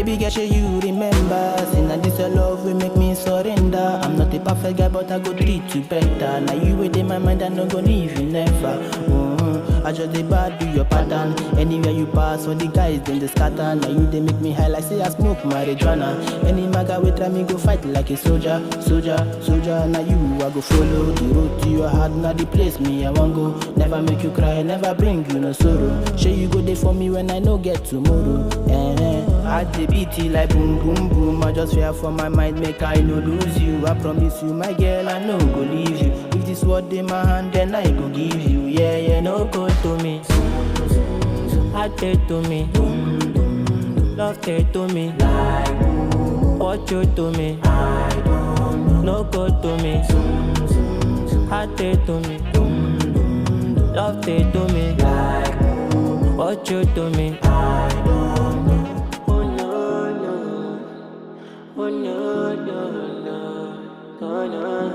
Baby girl, shey you remember? Say na this your love will make me surrender. I'm not a perfect guy, but I go treat you better. Now you within my mind, I no go leave you never. I just dey bad do your pattern. Anywhere you pass, all the guys then they scatter. Now you they make me high like say I smoke marijuana. Any maga we try me go fight like a soldier, soldier, soldier. Now you I go follow the road to your heart. Now the place me I want go. Never make you cry, never bring you no sorrow. Sure you go there for me when I no get tomorrow. I dey beat it like boom boom boom. I just fear for my mind, make I no lose you. I promise you, my girl, I no go leave you. If this word in my hand, then I go give you. Yeah, yeah, no go to me. Heart to me. Love to me. What you to me? No go to me. Heart to me. Love to me. What you to me? Oh no no, oh no no no, oh no.